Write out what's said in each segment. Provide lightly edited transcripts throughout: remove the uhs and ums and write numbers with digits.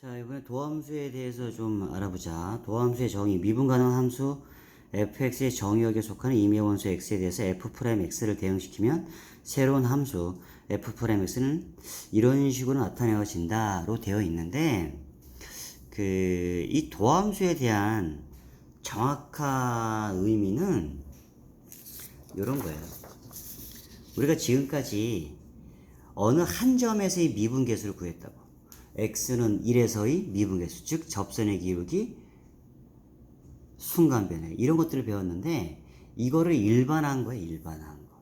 자, 이번에 도함수에 대해서 좀 알아보자. 도함수의 정의, 미분 가능한 함수 fx의 정의역에 속하는 임의원수 x에 대해서 f'x를 대응시키면 새로운 함수 f'x는 이런 식으로 나타내어진다로 되어 있는데, 이 도함수에 대한 정확한 의미는 이런 거예요. 우리가 지금까지 어느 한 점에서의 미분계수를 구했다고. x는 1에서의 미분계수, 즉 접선의 기울기, 순간변화, 이런 것들을 배웠는데 이거를 일반화한 거예요. 일반화한 거.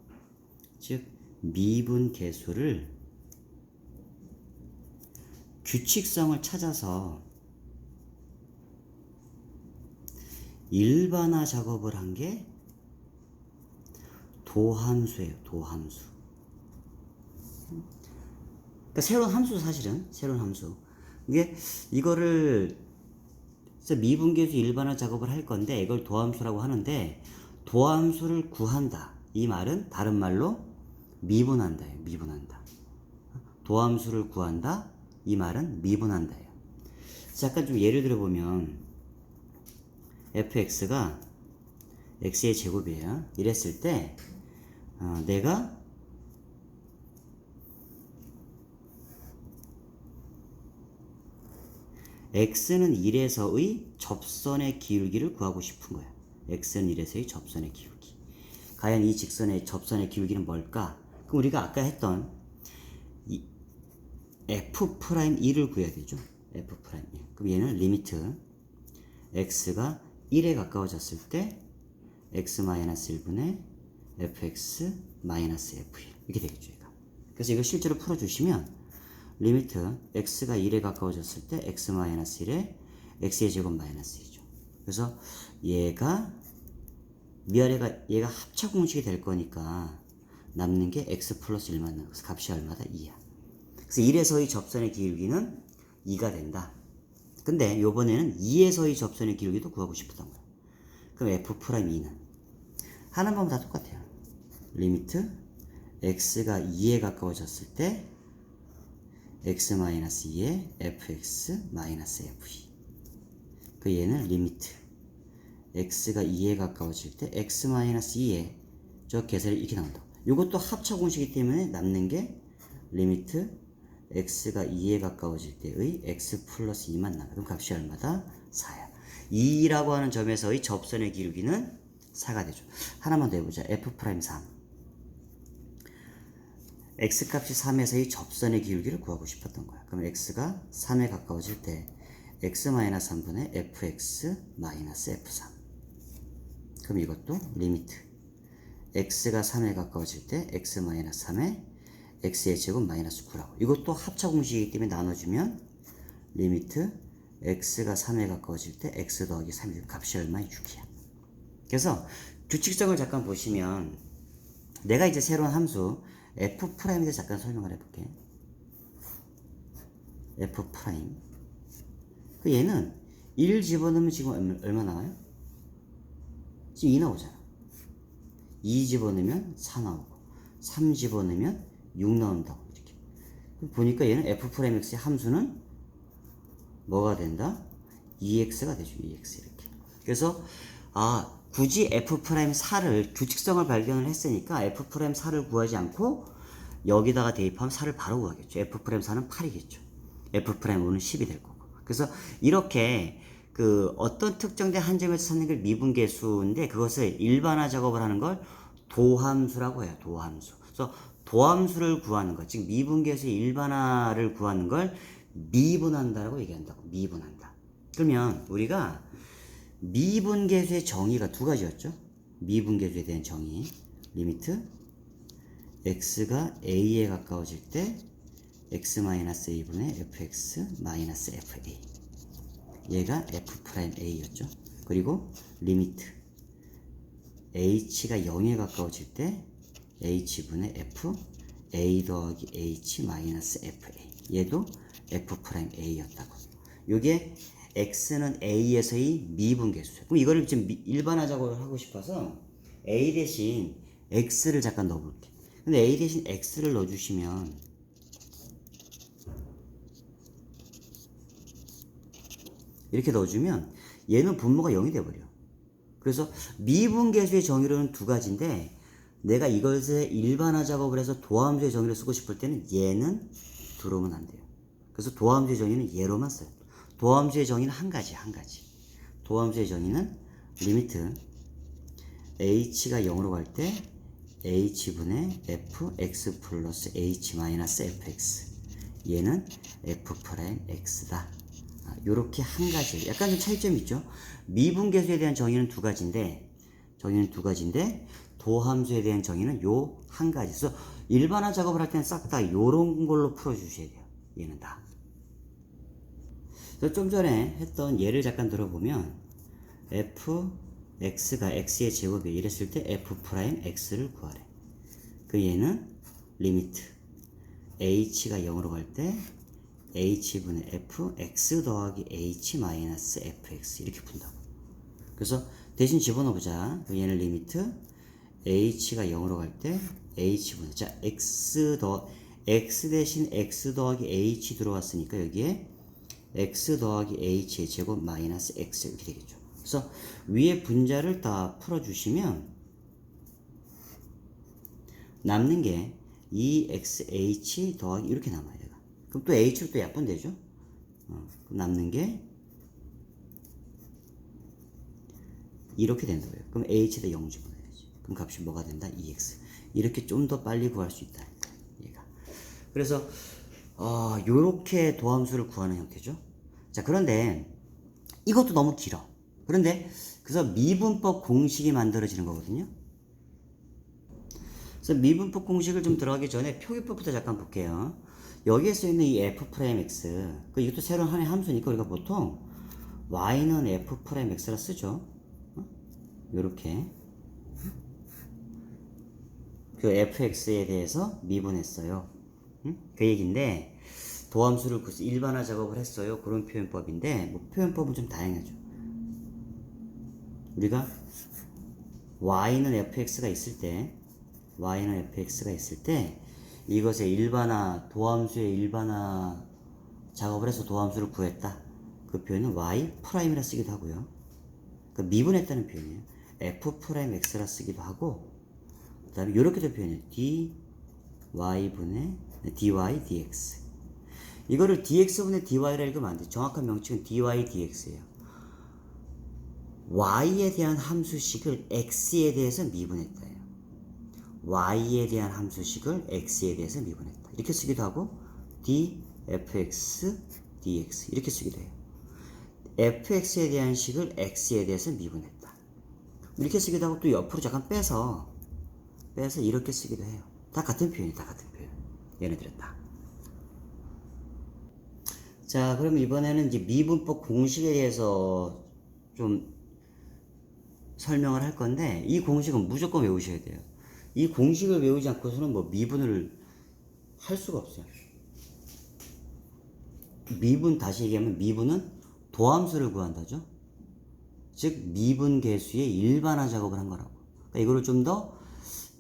즉 미분계수를 규칙성을 찾아서 일반화 작업을 한 게 도함수예요. 도함수. 그러니까 새로운 함수, 사실은 새로운 함수. 이게 이거를 미분계수 일반화 작업을 할 건데 이걸 도함수라고 하는데, 도함수를 구한다 이 말은 다른 말로 미분한다예요. 미분한다. 도함수를 구한다 이 말은 미분한다예요. 잠깐 좀 예를 들어보면 fx가 x의 제곱이에요. 이랬을 때 내가 x는 1에서의 접선의 기울기를 구하고 싶은 거야. x는 1에서의 접선의 기울기. 과연 이 직선의 접선의 기울기는 뭘까? 그럼 우리가 아까 했던 이 f'1을 구해야 되죠. f'1. 그럼 얘는 리미트 x가 1에 가까워졌을 때 x-1분의 fx-f1 이렇게 되겠죠. 얘가. 그래서 이거 실제로 풀어주시면 리미트 x가 1에 가까워졌을 때 x-1에 x의 제곱 마이너스 1이죠. 그래서 얘가 얘가 합차 공식이 될 거니까 남는 게 x 플러스 1만 남아. 그래서 값이 얼마다? 2야. 그래서 1에서의 접선의 기울기는 2가 된다. 근데 요번에는 2에서의 접선의 기울기도 구하고 싶었던 거야. 그럼 f'2는 하는 방법 다 똑같아요. 리미트 x가 2에 가까워졌을 때 x-2에 fx-f2. 그 얘는 리미트 x가 2에 가까워질 때 x-2에 저 계산이 이렇게 나온다. 이것도 합차 공식이기 때문에 남는 게 리미트 x가 2에 가까워질 때의 x 플러스 2만 남아. 그럼 값이 얼마다? 4야. 2라고 하는 점에서의 접선의 기울기는 4가 되죠. 하나만 더 해보자. f'3. x값이 3에서의 접선의 기울기를 구하고 싶었던 거야. 그럼 x가 3에 가까워질 때 x-3분의 fx-f3. 그럼 이것도 리미트 x가 3에 가까워질 때 x-3에 x의 제곱 마이너스 9라고. 이것도 합차 공식이기 때문에 나눠주면 리미트 x가 3에 가까워질 때 x 더하기 3이 값이 얼마의 6이야. 그래서 규칙성을 잠깐 보시면 내가 이제 새로운 함수 f'에 대해서 잠깐 설명을 해볼게. f'. 그 얘는 1 집어넣으면 지금 얼마 나와요? 지금 2 나오잖아. 2 집어넣으면 4 나오고, 3 집어넣으면 6 나온다고. 이렇게. 보니까 얘는 f'x의 함수는 뭐가 된다? 2x가 되죠. 2x 이렇게. 그래서 굳이 f'4를 규칙성을 발견을 했으니까 f'4를 구하지 않고 여기다가 대입하면 4를 바로 구하겠죠. f'4는 8이겠죠. f'5는 10이 될 거고. 그래서 이렇게 어떤 특정된 한 점에서 찾는 걸 미분계수인데 그것을 일반화 작업을 하는 걸 도함수라고 해요. 도함수. 그래서 도함수를 구하는 것, 즉 미분계수의 일반화를 구하는 걸 미분한다라고 얘기한다고. 미분한다. 그러면 우리가 미분계수의 정의가 두 가지였죠. 미분계수에 대한 정의. 리미트 x가 a에 가까워질 때 x-a분의 fx-fa. 얘가 f'a였죠. 그리고 리미트 h가 0에 가까워질 때 h분의 f a 더하기 h-fa. 얘도 f'a였다고. 요게 x는 a에서의 미분계수죠. 그럼 이거를 좀 일반화 작업을 하고 싶어서 a 대신 x를 잠깐 넣어볼게. 근데 a 대신 x를 넣어주시면 이렇게 넣어주면 얘는 분모가 0이 돼버려. 그래서 미분계수의 정의로는 두 가지인데 내가 이것을 일반화 작업을 해서 도함수의 정의를 쓰고 싶을 때는 얘는 들어오면 안 돼요. 그래서 도함수의 정의는 얘로만 써요. 도함수의 정의는 한 가지. 도함수의 정의는 리미트 h가 0으로 갈 때 h분의 fx 플러스 h 마이너스 fx 얘는 f'x다. 요렇게 한 가지. 약간 좀 차이점이 있죠. 미분계수에 대한 정의는 두 가지인데 도함수에 대한 정의는 요 한 가지. 그래서 일반화 작업을 할 때는 싹 다 요런 걸로 풀어주셔야 돼요. 얘는 다. 그래서 좀 전에 했던 예를 잠깐 들어보면 fx가 x의 제곱이 이랬을 때 f'x를 구하래. 그 얘는 리미트 h가 0으로 갈 때 h분의 fx 더하기 h 마이너스 fx 이렇게 푼다고. 그래서 대신 집어넣어보자. 얘는 리미트 h가 0으로 갈 때 h분의 자 x 대신 x 더하기 h 들어왔으니까 여기에 x 더하기 h의 제곱 마이너스 x 이렇게 되겠죠. 그래서 위에 분자를 다 풀어주시면 남는 게 2xh 더하기 이렇게 남아요. 얘가. 그럼 또 h로 또 약분되죠. 남는 게 이렇게 된다고요. 그럼 h에다 0 집어넣어야지. 그럼 값이 뭐가 된다? 2x. 이렇게 좀 더 빨리 구할 수 있다. 얘가. 그래서 요렇게 도함수를 구하는 형태죠. 자, 그런데 이것도 너무 길어. 그런데 그래서 미분법 공식이 만들어지는 거거든요. 그래서 미분법 공식을 좀 들어가기 전에 표기법부터 잠깐 볼게요. 여기에 써있는 이 f'x 이것도 새로운 하나의 함수니까 우리가 보통 y는 f'x라 쓰죠. 요렇게 그 fx에 대해서 미분했어요. 그 얘기인데 도함수를 일반화 작업을 했어요. 그런 표현법인데 뭐 표현법은 좀 다양하죠. 우리가 y는 fx가 있을 때 이것의 일반화 도함수의 일반화 작업을 해서 도함수를 구했다. 그 표현은 y 프라임이라 쓰기도 하고요. 그 미분했다는 표현이에요. f'x라 쓰기도 하고 그 다음에 이렇게도 표현해요. dy분의 dy dx 이거를 dx분의 dy라 읽으면 안 돼요. 정확한 명칭은 dy dx예요. y에 대한 함수식을 x에 대해서 미분했다예요. y에 대한 함수식을 x에 대해서 미분했다. 이렇게 쓰기도 하고 dfx dx 이렇게 쓰기도 해요. fx에 대한 식을 x에 대해서 미분했다. 이렇게 쓰기도 하고 또 옆으로 잠깐 빼서 이렇게 쓰기도 해요. 다 같은 표현이에요. 다 같은 표현. 얘네들은 다. 자, 그럼 이번에는 이제 미분법 공식에 대해서 좀 설명을 할 건데 이 공식은 무조건 외우셔야 돼요. 이 공식을 외우지 않고서는 뭐 미분을 할 수가 없어요. 다시 얘기하면 미분은 도함수를 구한다죠. 즉 미분계수의 일반화 작업을 한 거라고. 그러니까 이거를 좀 더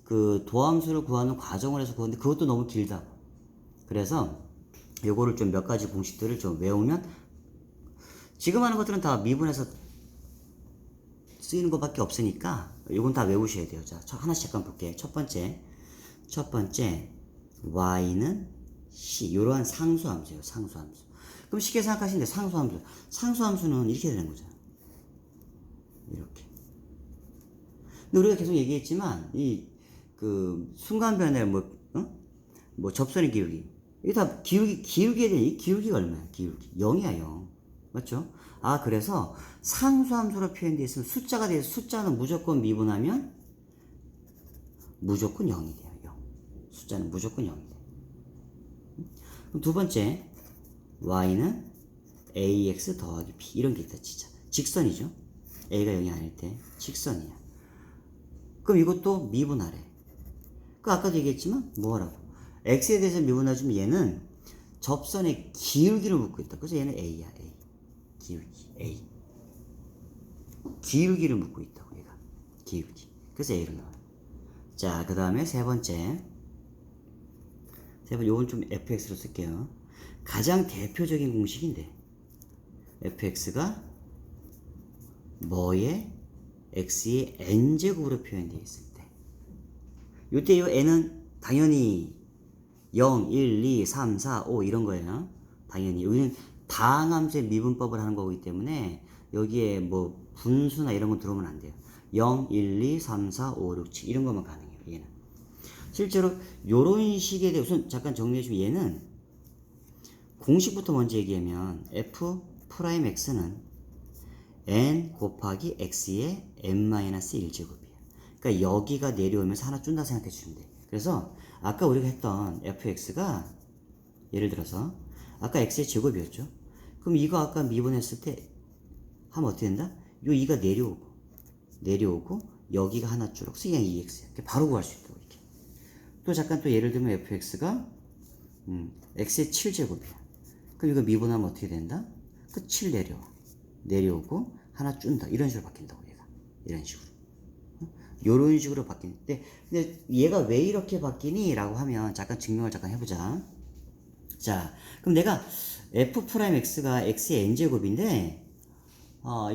그 도함수를 구하는 과정을 해서 구하는데 그것도 너무 길다. 그래서 요거를 좀 몇 가지 공식들을 좀 외우면 지금 하는 것들은 다 미분해서 쓰이는 것밖에 없으니까 요건 다 외우셔야 돼요. 자, 하나씩 잠깐 볼게요. 첫 번째 y는 c 이러한 상수함수예요. 상수함수. 그럼 쉽게 생각하시는데 상수함수는 이렇게 되는 거죠. 이렇게. 근데 우리가 계속 얘기했지만 그 순간 변화의 뭐 접선의 기울기 이게 다 기울기에 대한 이 기울기가 얼마야? 기울기 0이야 0. 맞죠? 그래서 상수함수로 표현되어 있으면 숫자가 돼서 숫자는 무조건 미분하면 무조건 0이 돼요. 0. 숫자는 무조건 0이 돼요. 그럼 두 번째 y는 ax 더하기 b 이런 게 있다. 진짜 직선이죠. a가 0이 아닐 때 직선이야. 그럼 이것도 미분하래. 그 아까도 얘기했지만 뭐라고? x에 대해서 미분해주면 얘는 접선의 기울기를 묻고 있다. 그래서 얘는 a야. a. 기울기 a. 기울기를 묻고 있다고 얘가. 기울기. 그래서 a로 나와요. 자, 그 다음에 세 번째 요건 좀 fx로 쓸게요. 가장 대표적인 공식인데 fx가 뭐의 x의 n제곱으로 표현되어 있을 때 이때 이 n은 당연히 0, 1, 2, 3, 4, 5 이런 거예요. 당연히 여기는 다항함수의 미분법을 하는 거기 때문에 여기에 뭐 분수나 이런 거 들어오면 안 돼요. 0, 1, 2, 3, 4, 5, 6, 7 이런 것만 가능해요. 얘는 실제로 요런 식에 대해 우선 잠깐 정리해 주면 얘는 공식부터 먼저 얘기하면 f 프라임 x는 n 곱하기 x의 n-1제곱이에요. 그러니까 여기가 내려오면서 하나 준다 생각해 주시면 돼요. 그래서 아까 우리가 했던 fx가 예를 들어서 아까 x의 제곱이었죠. 그럼 이거 아까 미분했을 때 하면 어떻게 된다? 요 2가 내려오고 여기가 하나 줄어. 그래서 그냥 2x야. 바로 구할 수 있다고 이렇게. 또 잠깐 또 예를 들면 fx가 x의 7제곱이야. 그럼 이거 미분하면 어떻게 된다? 그 7 내려오고 하나 준다. 이런 식으로 바뀐다고 얘가. 이런 식으로. 요런 식으로 바뀌는데 근데 얘가 왜 이렇게 바뀌니? 라고 하면 잠깐 증명을 잠깐 해보자. 자, 그럼 내가 f'x가 x의 n제곱인데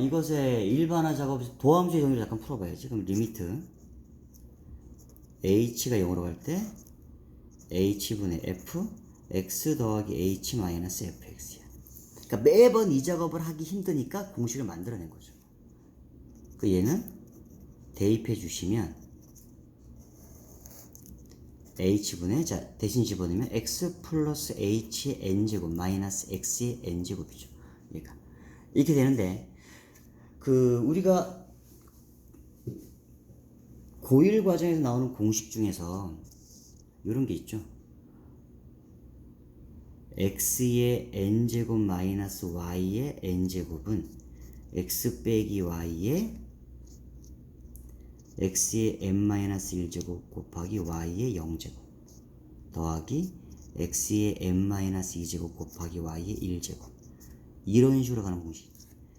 이것의 일반화 작업 도함수의 정리를 잠깐 풀어봐야지. 그럼 리미트 h가 0으로 갈 때 h분의 f x 더하기 h 마이너스 fx야. 그러니까 매번 이 작업을 하기 힘드니까 공식을 만들어낸 거죠. 그 얘는 대입해 주시면 h분의 자 대신 집어넣으면 x 플러스 h의 n제곱 마이너스 x의 n제곱이죠. 얘가 이렇게 되는데 그 우리가 고1 과정에서 나오는 공식 중에서 이런 게 있죠. x의 n제곱 마이너스 y의 n제곱은 x 빼기 y의 x의 n-1제곱 곱하기 y의 0제곱 더하기 x의 n-2제곱 곱하기 y의 1제곱 이런 식으로 가는 공식.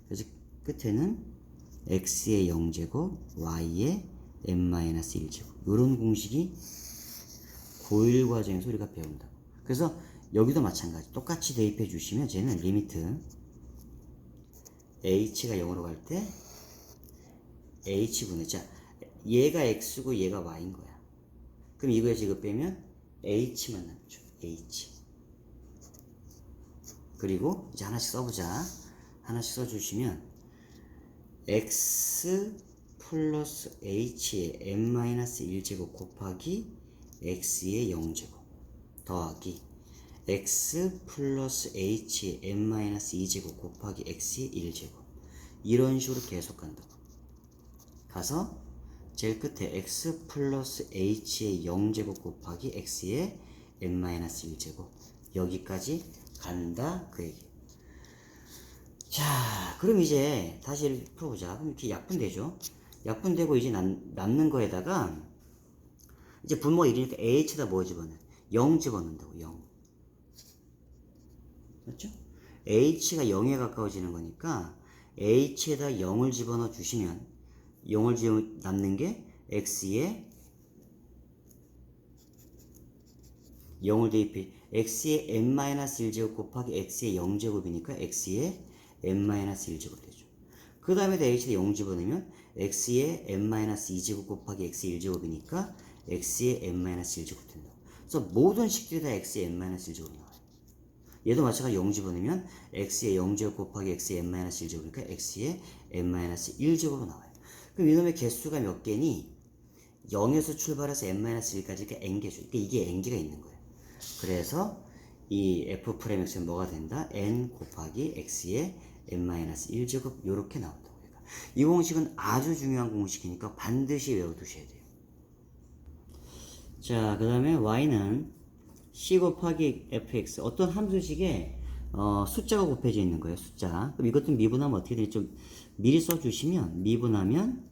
그래서 끝에는 x의 0제곱 y의 n-1제곱 이런 공식이 고1 과정에서 우리가 배운다. 그래서 여기도 마찬가지 똑같이 대입해 주시면 쟤는 리미트 h가 0으로 갈 때 h분의 자 얘가 x고 얘가 y인 거야. 그럼 이거에 지금 빼면 h만 남죠. h. 그리고 이제 하나씩 써보자. 하나씩 써주시면 x 플러스 h의 n-1제곱 곱하기 x의 0제곱 더하기 x 플러스 h의 n-2제곱 곱하기 x의 1제곱 이런 식으로 계속 간다고. 가서 제일 끝에 x 플러스 h의 0제곱 곱하기 x의 n-1제곱 여기까지 간다 그 얘기. 자 그럼 이제 다시 이렇게 풀어보자. 그럼 이렇게 약분되죠. 약분되고 이제 남는 거에다가 이제 분모가 1이니까 h에다 뭐 집어넣어? 0 집어넣는다고. 0 맞죠? h가 0에 가까워지는 거니까 h에다 0을 집어넣어 주시면 0을 집어 남는 게 x의 0을 대입해 x의 n-1제곱 곱하기 x의 0제곱이니까 x의 n-1제곱 되죠. 그 다음에 h에다 0 집어넣으면 x의 n-2제곱 곱하기 x의 1제곱이니까 x의 n-1제곱 된다. 그래서 모든 식들이 다 x의 n-1제곱이 나와요. 얘도 마찬가지로 0 집어넣으면 x의 0제곱 곱하기 x의 n-1제곱이니까 x의 n-1제곱으로 나와요. 그럼 이놈의 개수가 몇 개니? 0에서 출발해서 n-1까지 이렇게 n개죠. 그러니까 이게 n개가 있는 거예요. 그래서 이 f'x는 뭐가 된다? n 곱하기 x의 n-1제곱 이렇게 나온다고. 그러니까 이 공식은 아주 중요한 공식이니까 반드시 외워두셔야 돼요. 자, 그 다음에 y는 c 곱하기 fx 어떤 함수식에 숫자가 곱해져 있는 거예요. 숫자. 그럼 이것도 미분하면 어떻게 되지? 좀 미리 써주시면 미분하면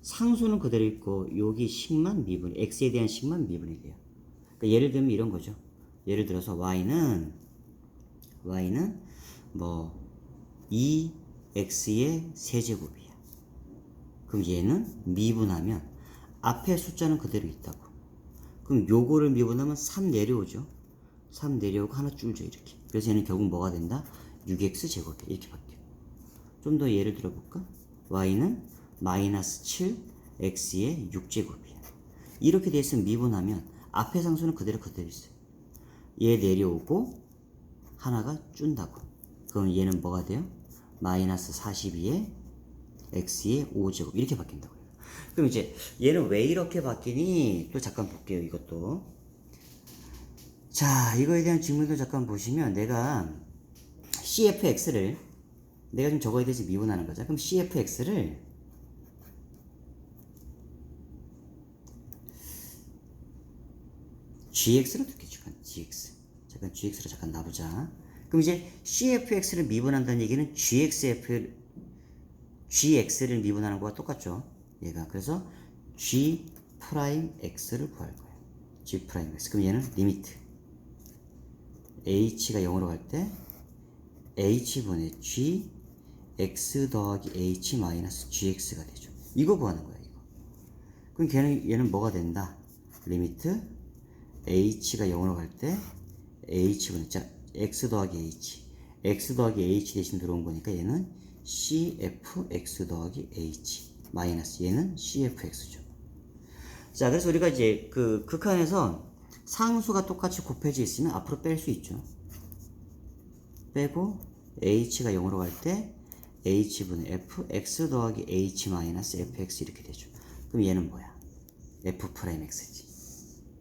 상수는 그대로 있고 여기 식만 미분, x에 대한 식만 미분이 돼요. 그러니까 예를 들면 이런 거죠. 예를 들어서 y는 뭐 2x의 세제곱이야. 그럼 얘는 미분하면 앞에 숫자는 그대로 있다고. 그럼 요거를 미분하면 3 내려오죠. 3 내려오고 하나 줄죠 이렇게. 그래서 얘는 결국 뭐가 된다? 6x 제곱이야. 이렇게 바뀌어. 좀 더 예를 들어볼까? y는 마이너스 7 x의 6제곱이야. 이렇게 돼 있으면 미분하면 앞에 상수는 그대로 있어요. 얘 내려오고 하나가 준다고. 그럼 얘는 뭐가 돼요? 마이너스 42에 x의 5제곱 이렇게 바뀐다고요. 그럼 이제 얘는 왜 이렇게 바뀌니? 또 잠깐 볼게요. 이것도. 자, 이거에 대한 질문도 잠깐 보시면 내가 cfx를 내가 지금 저거에 대해서 미분하는 거죠. 그럼 cfx를 gx로 둘게. 잠깐 gx. 잠깐 gx로 잠깐 놔보자. 그럼 이제 cfx를 미분한다는 얘기는 gx를 미분하는 거와 똑같죠. 얘가 그래서 g 프라임 x를 구할 거예요. g 프라임 x. 그럼 얘는 리미트 h가 0으로 갈 때 h분의 g x 더하기 h 마이너스 gx가 되죠. 이거 구하는 거야. 이거. 그럼 얘는 뭐가 된다? 리미트 h가 0으로 갈 때 h분의 x 더하기 h 대신 들어온 거니까 얘는 cfx 더하기 h 마이너스 얘는 cfx죠. 자, 그래서 우리가 이제 그 극한에서 상수가 똑같이 곱해져 있으면 앞으로 뺄 수 있죠. 빼고 h가 0으로 갈 때 h분의 f x 더하기 h 마이너스 fx 이렇게 되죠. 그럼 얘는 뭐야? f 프라임 x지.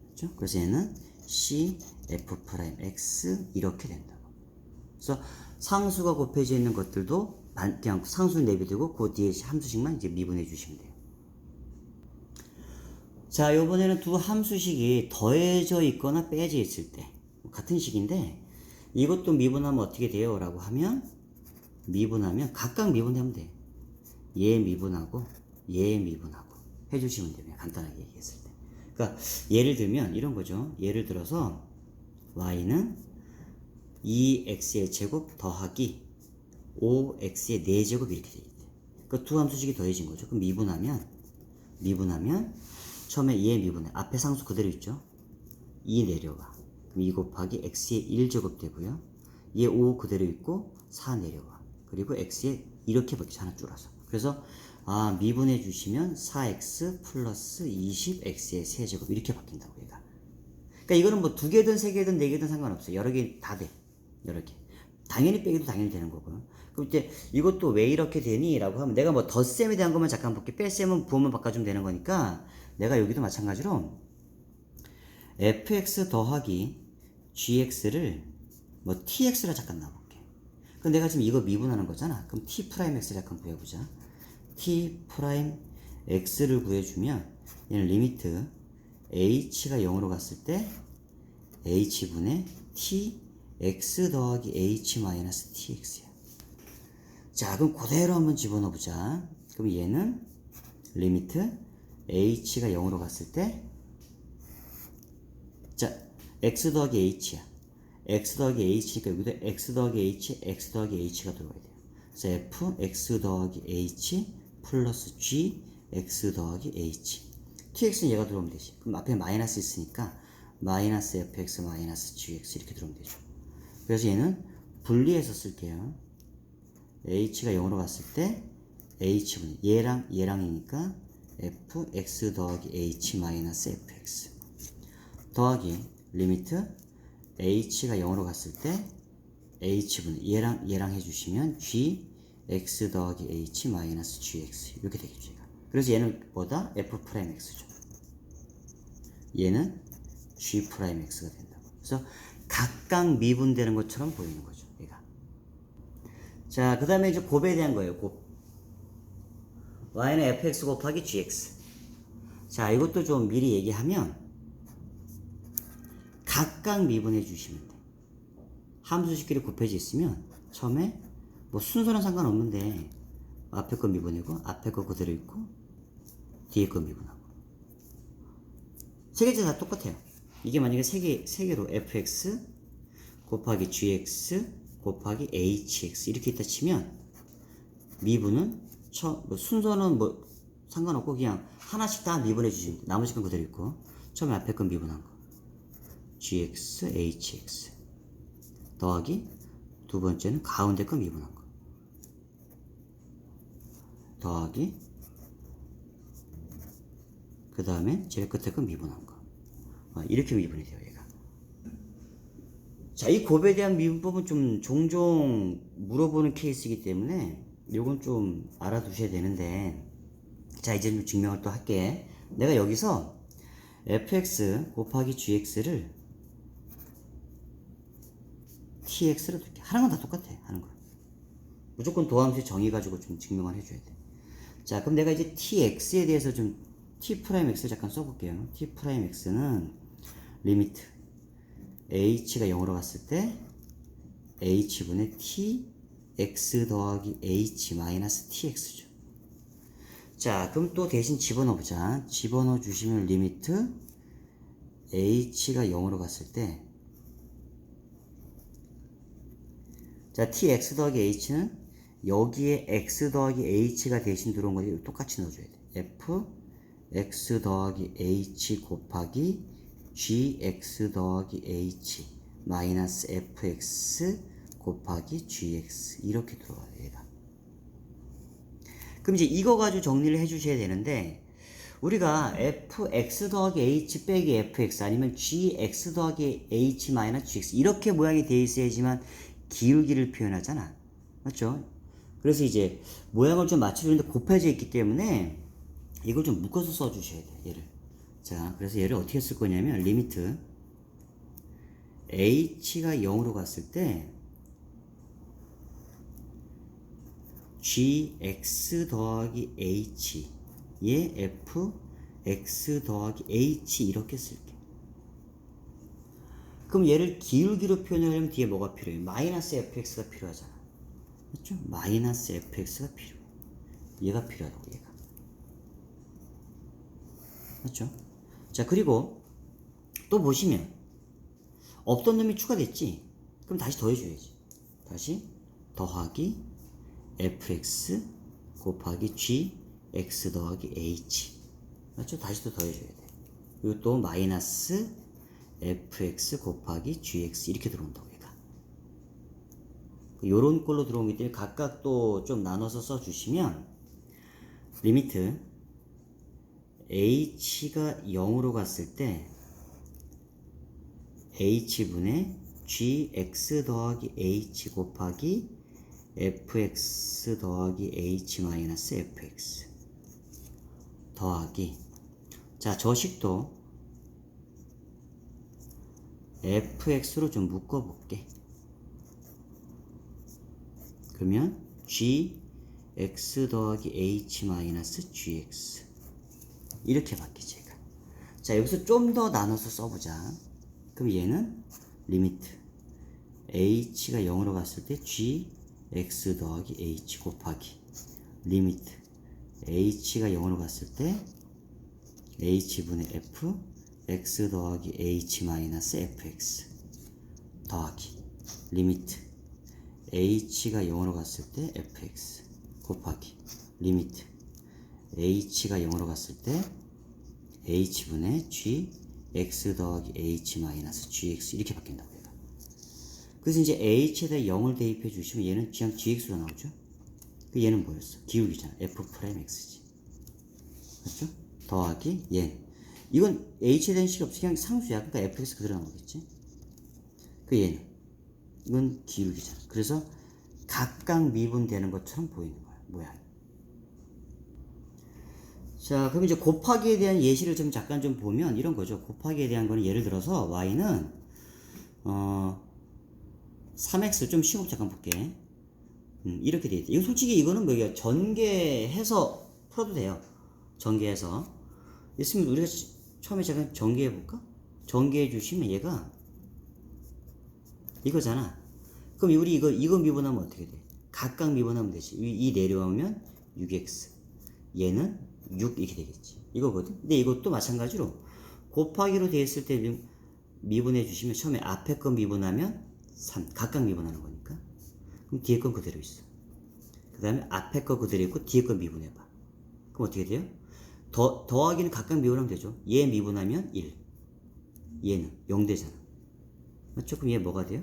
그렇죠? 그래서 얘는 c f 프라임 x 이렇게 된다고. 그래서 상수가 곱해져 있는 것들도 그냥 상수는 내비두고 그 뒤에 함수식만 이제 미분해 주시면 돼요. 자, 요번에는 두 함수식이 더해져 있거나 빼져 있을 때 같은 식인데 이것도 미분하면 어떻게 돼요? 라고 하면 미분하면 각각 미분하면 돼. 얘 미분하고 얘 미분하고 해주시면 돼요. 간단하게 얘기했을 때. 그러니까 예를 들면 이런 거죠. 예를 들어서 y는 2x의 제곱 더하기 5x의 4제곱 이렇게 돼 있대. 그러니까 두 함수식이 더해진 거죠. 그럼 미분하면 처음에 얘 미분해. 앞에 상수 그대로 있죠. 2 내려와. 그럼 2 곱하기 x의 1제곱 되고요. 얘 5 그대로 있고 4 내려와. 그리고 x에 이렇게 바뀌죠. 하나 줄여서. 그래서 미분해 주시면 4x 플러스 20x의 세제곱 이렇게 바뀐다고 얘가. 그러니까 이거는 뭐 2개든 3개든 4개든 상관없어요. 여러 개 다 돼. 여러 개. 당연히 빼기도 당연히 되는 거고요. 그럼 이제 이것도 왜 이렇게 되니? 라고 하면 내가 뭐 덧셈에 대한 것만 잠깐 볼게. 뺄셈은 부호만 바꿔주면 되는 거니까 내가 여기도 마찬가지로 fx 더하기 gx를 뭐 tx라 잠깐 놔볼게. 그럼 내가 지금 이거 미분하는 거잖아. 그럼 t 프라임 x 잠깐 구해보자. t 프라임 x를 구해주면 얘는 리미트 h가 0으로 갔을 때 h분의 t x 더하기 h 마이너스 tx야. 자, 그럼 그대로 한번 집어넣어보자. 그럼 얘는 리미트 h가 0으로 갔을 때 자, x 더하기 h야. x 더하기 h니까 여기도 x 더하기 h, x 더하기 h가 들어가야 돼요. 그래서 f x 더하기 h 플러스 g x 더하기 h. tx는 얘가 들어오면 되지. 그럼 앞에 마이너스 있으니까 마이너스 fx 마이너스 gx 이렇게 들어오면 되죠. 그래서 얘는 분리해서 쓸게요. h가 0으로 갔을 때 h분의 얘랑이니까 f x 더하기 h 마이너스 fx 더하기 리미트 h가 0으로 갔을 때 h분의 얘랑 해주시면 g x 더하기 h 마이너스 gx 이렇게 되겠죠. 그래서 얘는 뭐다? f 프라임 x죠. 얘는 g 프라임 x가 된다고. 그래서 각각 미분되는 것처럼 보이는 거죠. 얘가. 자, 그 다음에 이제 곱에 대한 거예요. 곱. y는 fx 곱하기 gx. 자, 이것도 좀 미리 얘기하면 각각 미분해 주시면 돼. 함수식끼리 곱해져 있으면 처음에 뭐 순서는 상관없는데 앞에 거 미분하고 앞에 거 그대로 있고 뒤에 거 미분하고 세 개째 다 똑같아요. 이게 만약에 세 개로 fx 곱하기 gx 곱하기 hx 이렇게 있다 치면 미분은 뭐 순서는 뭐 상관없고 그냥 하나씩 다 미분해 주시면 돼. 나머지 건 그대로 있고 처음에 앞에 건 미분한 거 gx hx 더하기 두 번째는 가운데 건 미분한 거 더하기 그 다음에 제일 끝에 거 미분한 거. 이렇게 미분이 돼요, 얘가. 자, 이 곱에 대한 미분법은 좀 종종 물어보는 케이스이기 때문에 요건 좀 알아두셔야 되는데, 자, 이제 좀 증명을 또 할게. 내가 여기서 fx 곱하기 gx를 tx로 둘게. 하는 건 다 똑같아, 하는 거. 무조건 도함수 정의가지고 좀 증명을 해줘야 돼. 자, 그럼 내가 이제 tx에 대해서 좀 t'x를 잠깐 써볼게요. t'x는 리미트 h가 0으로 갔을 때 h분의 tx 더하기 h 마이너스 tx죠. 자, 그럼 또 대신 집어넣어보자. 집어넣어 주시면 리미트 h가 0으로 갔을 때, 자, tx 더하기 h는 여기에 x 더하기 h가 대신 들어온 거지. 똑같이 넣어줘야 돼. f x 더하기 h 곱하기 gx 더하기 h 마이너스 fx 곱하기 gx 이렇게 들어와요, 얘가. 그럼 이제 이거 가지고 정리를 해주셔야 되는데, 우리가 fx 더하기 h 빼기 fx 아니면 gx 더하기 h 마이너스 gx 이렇게 모양이 되어 있어야지만 기울기를 표현하잖아, 맞죠? 그래서 이제 모양을 좀 맞춰주는데 곱해져 있기 때문에 이걸 좀 묶어서 써주셔야 돼, 얘를. 자, 그래서 얘를 어떻게 쓸 거냐면 리미트 h가 0으로 갔을 때 gx 더하기 h 예 f x 더하기 h 이렇게 쓸게. 그럼 얘를 기울기로 표현하려면 뒤에 뭐가 필요해? 마이너스 fx가 필요하잖아, 맞죠? 마이너스 fx가 필요해. 얘가 필요하다고, 얘가. 맞죠? 자, 그리고 또 보시면 없던 놈이 추가됐지? 그럼 다시 더해줘야지. 다시 더하기 fx 곱하기 gx 더하기 h, 맞죠? 다시 또 더해줘야 돼. 그리고 또 마이너스 fx 곱하기 gx 이렇게 들어온다고, 얘가. 요런 꼴로 들어오기 때문에 각각 또 좀 나눠서 써주시면 리미트 h가 0으로 갔을 때 h분의 gx 더하기 h 곱하기 fx 더하기 h 마이너스 fx 더하기, 자, 저 식도 fx로 좀 묶어볼게. 그러면 gx 더하기 h 마이너스 gx 이렇게 바뀌지, 얘가. 자, 여기서 좀 더 나눠서 써보자. 그럼 얘는 리미트 h가 0으로 갔을 때 gx 더하기 h 곱하기 리미트 h가 0으로 갔을 때 h분의 f x 더하기 h 마이너스 fx 더하기 리미트 h가 0으로 갔을 때 fx 곱하기 리미트 h가 0으로 갔을 때 h분의 gx 더하기 h 마이너스 gx 이렇게 바뀐다고, 얘가. 그래서 이제 h에다 0을 대입해 주시면 얘는 그냥 gx로 나오죠. 그 얘는 뭐였어? 기울기잖아. f'x지, 맞죠? 더하기 얘. 이건 h에 대한 식이 없어. 그냥 상수야. 그러니까 fx 그대로 나오겠지. 그 얘는 이건 기울기잖아. 그래서 각각 미분되는 것처럼 보이는 거야, 모양이. 자, 그럼 이제 곱하기에 대한 예시를 좀 잠깐 좀 보면 이런 거죠. 곱하기에 대한 거는 예를 들어서 y는 3x 좀 쉬운 거 잠깐 볼게. 이렇게 돼 있다. 이거 솔직히 이거는 뭐야? 전개해서 풀어도 돼요. 전개해서. 있으면 우리가 처음에 잠깐 전개해 볼까? 전개해 주시면 얘가 이거잖아. 그럼 우리 이거 미분하면 어떻게 돼? 각각 미분하면 되지. 이 내려오면 6x. 얘는 6 이렇게 되겠지. 이거거든. 근데 이것도 마찬가지로 곱하기로 되어 있을 때 미분해 주시면 처음에 앞에 건 미분하면 3 각각 미분하는 거니까. 그럼 뒤에 건 그대로 있어. 그 다음에 앞에 거 그대로 있고 뒤에 건 미분해봐. 그럼 어떻게 돼요? 더하기는 각각 미분하면 되죠. 얘 미분하면 1. 얘는 0 되잖아. 맞죠? 그럼 얘 뭐가 돼요?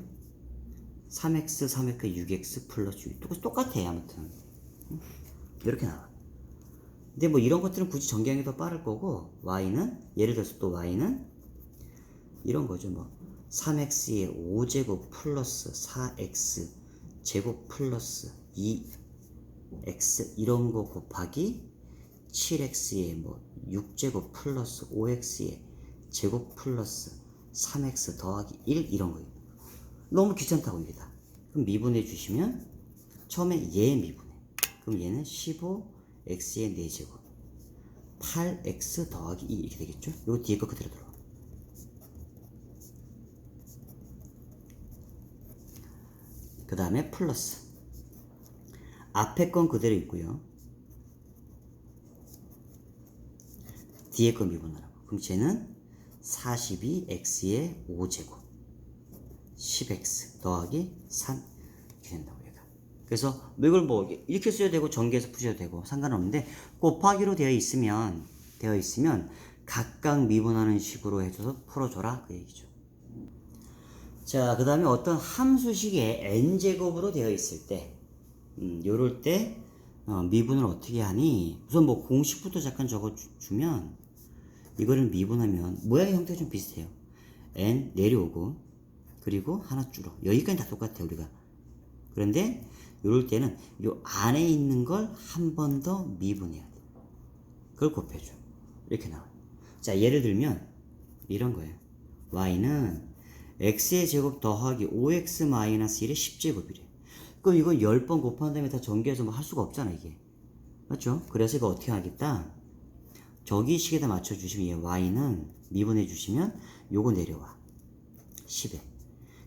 3x 3x 6x 플러스 6. 똑같아, 아무튼. 이렇게 나와. 근데 뭐 이런 것들은 굳이 전개하는 게 더 빠를 거고, y는 예를 들어서 또 y는 이런 거죠. 뭐 3x의 5제곱 플러스 4x 제곱 플러스 2x 이런 거 곱하기 7x의 뭐 6제곱 플러스 5x의 제곱 플러스 3x 더하기 1 이런 거예요. 너무 귀찮다고 입니다. 그럼 미분해 주시면 처음에 얘 미분해. 그럼 얘는 15x의 4제곱 8x 더하기 2 이렇게 되겠죠? 이거 뒤에 거 그대로 들어가. 그 다음에 플러스 앞에 건 그대로 있고요. 뒤에 거 미분하라고. 그럼 쟤는 42x의 5제곱 10x 더하기 3 이렇게 된다고 얘가. 그래서 이걸 뭐 이렇게 써야 되고 전개해서 푸셔도 되고 상관없는데 곱하기로 되어 있으면 각각 미분하는 식으로 해줘서 풀어줘라 그 얘기죠. 자, 그 다음에 어떤 함수식에 n제곱으로 되어 있을 때 요럴 때 미분을 어떻게 하니? 우선 뭐 공식부터 잠깐 적어주면 이거를 미분하면 모양의 형태가 좀 비슷해요. n 내려오고 그리고 하나 줄어. 여기까지 다 똑같아요 우리가. 그런데 요럴 때는 요 안에 있는 걸 한 번 더 미분해야 돼. 그걸 곱해줘. 이렇게 나와요. 자, 예를 들면 이런 거예요. y는 x의 제곱 더하기 5x-1의 10제곱이래. 그럼 이거 10번 곱한 다음에 다 전개해서 뭐 할 수가 없잖아 이게. 맞죠? 그래서 이거 어떻게 하겠다? 저기 식에다 맞춰주시면 얘 y는 미분해 주시면 요거 내려와 10에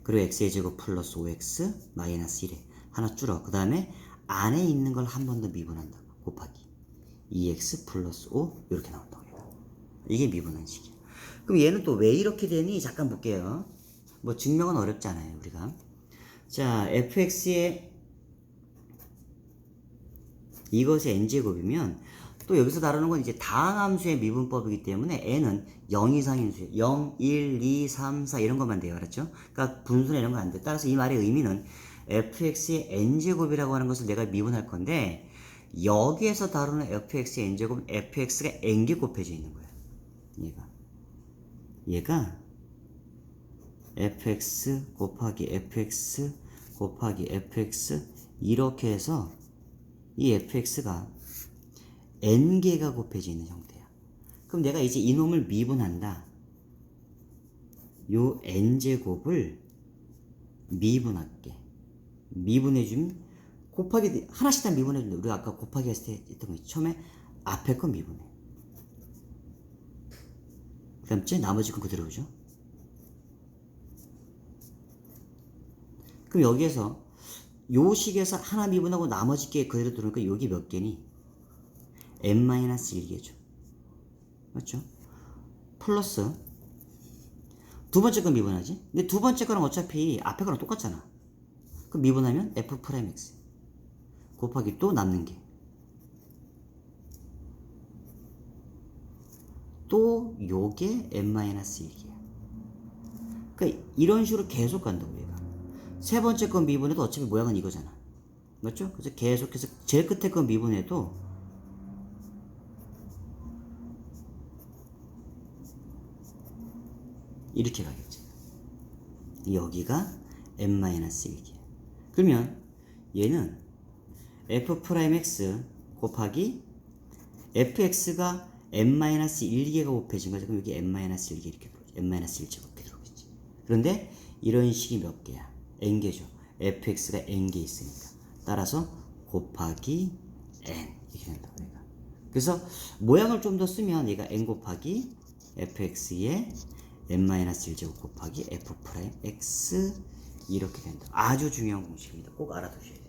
그리고 x의 제곱 플러스 5x 마이너스 1에 하나 줄어. 그 다음에 안에 있는 걸 한 번 더 미분한다고 곱하기 2x 플러스 5 이렇게 나온다고 해요. 이게 미분한 식이야. 그럼 얘는 또 왜 이렇게 되니? 잠깐 볼게요. 뭐 증명은 어렵지 않아요 우리가. 자, fx의 이것의 n제곱이면 또 여기서 다루는 건 이제 다항함수의 미분법이기 때문에 n은 0 이상인 수예요. 0, 1, 2, 3, 4 이런 것만 돼요. 알았죠? 그러니까 분수나 이런 건 안 돼. 따라서 이 말의 의미는 fx의 n제곱이라고 하는 것을 내가 미분할 건데 여기에서 다루는 fx의 n제곱은 fx가 n개 곱해져 있는 거예요. 얘가 fx 곱하기 fx 곱하기 fx 이렇게 해서 이 fx가 n개가 곱해져 있는 형태야. 그럼 내가 이제 이놈을 미분한다. 요 n제곱을 미분할게. 미분해주면 곱하기 하나씩 다 미분해준다. 우리가 아까 곱하기 했을 때 했던 거 있죠. 처음에 앞에 거 미분해. 그 다음 나머지 건 그대로 오죠. 그럼 여기에서 요 식에서 하나 미분하고 나머지 게 그대로 들어오니까 여기 몇 개니? n-1개죠. 맞죠? 플러스 두 번째 건 미분하지? 근데 두 번째 거랑 어차피 앞에 거랑 똑같잖아. 그럼 미분하면 f'x 곱하기 또 남는 게 또 요게 n-1개야. 그러니까 이런 식으로 계속 간다고 얘가. 세 번째 건 미분해도 어차피 모양은 이거잖아. 맞죠? 그래서 계속해서 제일 끝에 건 미분해도 이렇게 가겠지. 여기가 n-1개야. 그러면 얘는 f'x 곱하기 fx가 n-1개가 곱해진 거죠. 그럼 여기 n-1개 이렇게 들어오죠. n-1제곱 이렇게 들어오겠지. 그런데 이런 식이 몇 개야? n개죠. fx가 n개 있으니까. 따라서 곱하기 n 이렇게 된다고 얘가. 그래서 모양을 좀 더 쓰면 얘가 n 곱하기 fx의 n-1제곱 곱하기 f'x 이렇게 된다. 아주 중요한 공식입니다. 꼭 알아두셔야 돼요.